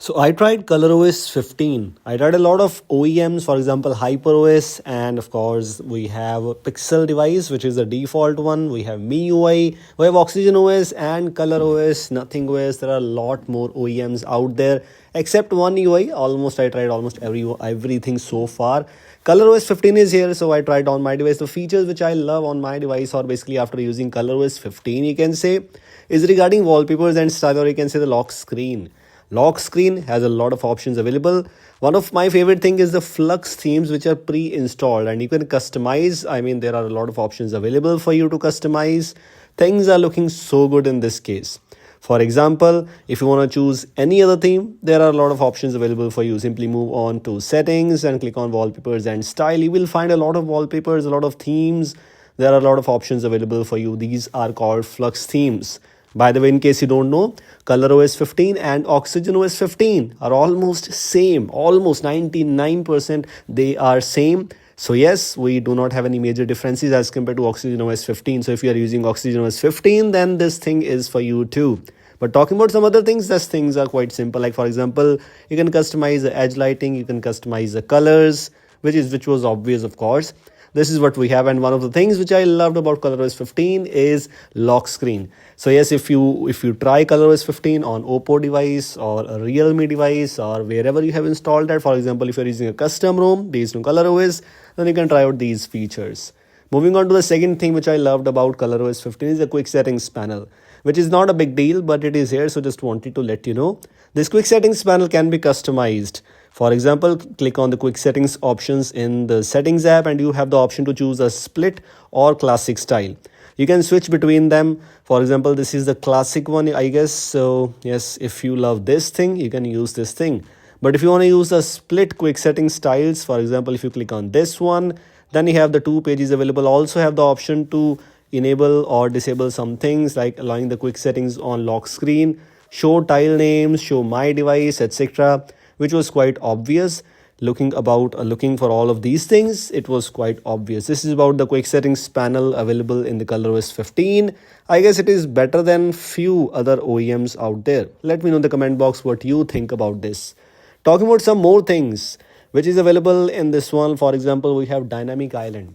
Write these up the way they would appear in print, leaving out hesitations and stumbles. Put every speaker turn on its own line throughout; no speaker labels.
So I tried ColorOS 15. I tried a lot of OEMs, for example, HyperOS, and of course we have a Pixel device, which is the default one. We have MIUI, we have OxygenOS and ColorOS, Nothing OS. There are a lot more OEMs out there, except one UI. I tried almost everything so far. ColorOS 15 is here, so I tried on my device. The features which I love on my device, or basically after using ColorOS 15, you can say, is regarding wallpapers and style, or you can say the lock screen. Lock screen has a lot of options available. One of my favorite thing is the Flux themes, which are pre-installed and you can customize. I mean, there are a lot of options available for you to customize. Things are looking so good in this case. For example, if you want to choose any other theme, there are a lot of options available for you. Simply move on to settings and click on wallpapers and style. You will find a lot of wallpapers, a lot of themes. There are a lot of options available for you. These are called Flux themes. By the way, in case you don't know, ColorOS 15 and OxygenOS 15 are almost same, almost 99% they are same. So yes, we do not have any major differences as compared to OxygenOS 15. So if you are using OxygenOS 15, then this thing is for you too. But talking about some other things, these things are quite simple. Like for example, you can customize the edge lighting, you can customize the colors, which was obvious, of course. This is what we have, and one of the things which I loved about ColorOS 15 is lock screen. So yes, if you try ColorOS 15 on Oppo device or a Realme device or wherever you have installed that, for example, if you're using a custom ROM based on ColorOS, then you can try out these features. Moving on to the second thing which I loved about ColorOS 15 is the quick settings panel, which is not a big deal, but it is here, so just wanted to let you know. This quick settings panel can be customized. For example, click on the quick settings options in the settings app and you have the option to choose a split or classic style. You can switch between them. For example, this is the classic one, I guess. So yes, if you love this thing, you can use this thing. But if you want to use a split quick setting styles, for example, if you click on this one, then you have the two pages available. Also have the option to enable or disable some things like allowing the quick settings on lock screen, show tile names, show my device, etc., which was quite obvious. Looking for all of these things, it was quite obvious. This is about the quick settings panel available in the ColorOS 15. I guess it is better than few other OEMs out there. Let me know in the comment box what you think about this. Talking about some more things which is available in this one. For example, we have dynamic island.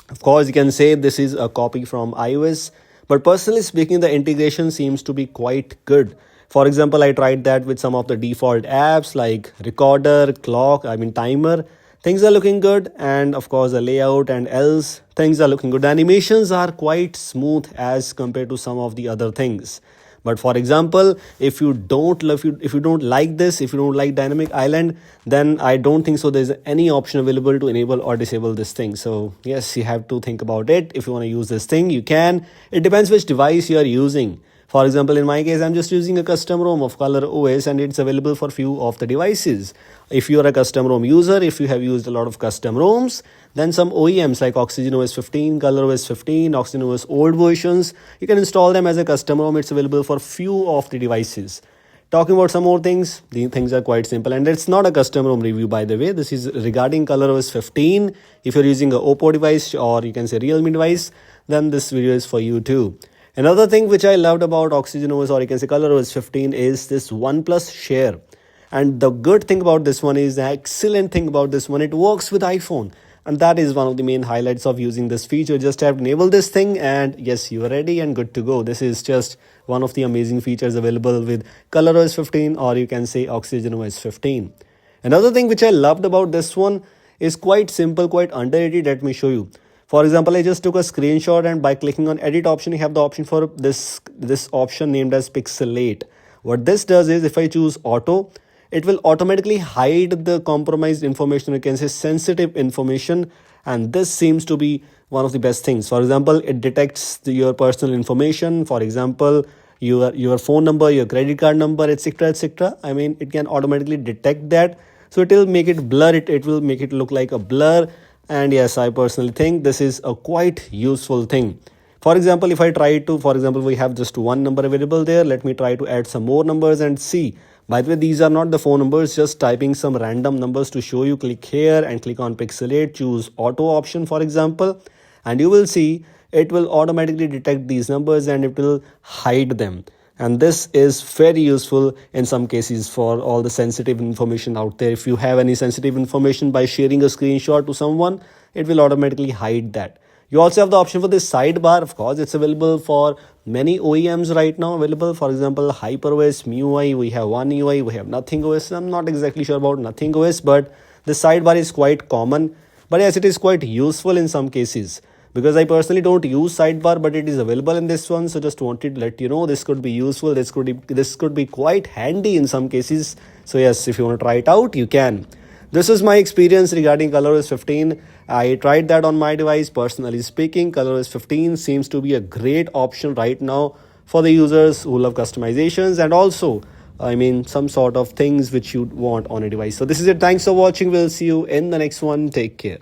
Of course, you can say this is a copy from iOS, but personally speaking, the integration seems to be quite good. For example, I tried that with some of the default apps like recorder, clock, timer. Things are looking good, and of course the layout and else things are looking good. The animations are quite smooth as compared to some of the other things. But for example, if you don't like this, if you don't like dynamic island, then I don't think so there's any option available to enable or disable this thing. So yes, you have to think about it. If you want to use this thing, you can. It depends which device you are using. For example, in my case, I'm just using a custom ROM of ColorOS and it's available for few of the devices. If you are a custom ROM user, if you have used a lot of custom ROMs, then some OEMs like OxygenOS 15, ColorOS 15, OxygenOS old versions, you can install them as a custom ROM. It's available for few of the devices. Talking about some more things, the things are quite simple, and it's not a custom ROM review, by the way. This is regarding ColorOS 15. If you're using a Oppo device or you can say Realme device, then this video is for you too. Another thing which I loved about OxygenOS or you can say ColorOS 15 is this OnePlus share. And the good thing about this one is the excellent thing about this one, it works with iPhone. And that is one of the main highlights of using this feature. Just have to enable this thing and yes, you are ready and good to go. This is just one of the amazing features available with ColorOS 15 or you can say OxygenOS 15. Another thing which I loved about this one is quite simple, quite underrated. Let me show you. For example, I just took a screenshot and by clicking on edit option, you have the option for this option named as Pixelate. What this does is if I choose auto, it will automatically hide the compromised information, you can say sensitive information, and this seems to be one of the best things. For example, it detects your personal information, for example, your phone number, your credit card number, etc., etc. It can automatically detect that. So it will make it blur, it will make it look like a blur. And yes, I personally think this is a quite useful thing. For example, if I try to, for example, we have just one number available there. Let me try to add some more numbers and see. By the way, these are not the phone numbers, just typing some random numbers to show you. Click here and click on Pixelate, choose auto option, for example, and you will see it will automatically detect these numbers and it will hide them. and this is very useful in some cases for all the sensitive information out there. If you have any sensitive information, by sharing a screenshot to someone, it will automatically hide that. You also have the option for this sidebar. Of course, it's available for many OEMs right now available. For example, HyperOS, MIUI, we have One UI, we have Nothing OS. I'm not exactly sure about Nothing OS, but the sidebar is quite common. But yes, it is quite useful in some cases, because I personally don't use sidebar, but it is available in this one. So just wanted to let you know this could be useful. This could be quite handy in some cases. So yes, if you want to try it out, you can. This is my experience regarding ColorOS 15. I tried that on my device. Personally speaking, ColorOS 15 seems to be a great option right now for the users who love customizations, and also, I mean, some sort of things which you want on a device. So this is it. Thanks for watching. We'll see you in the next one. Take care.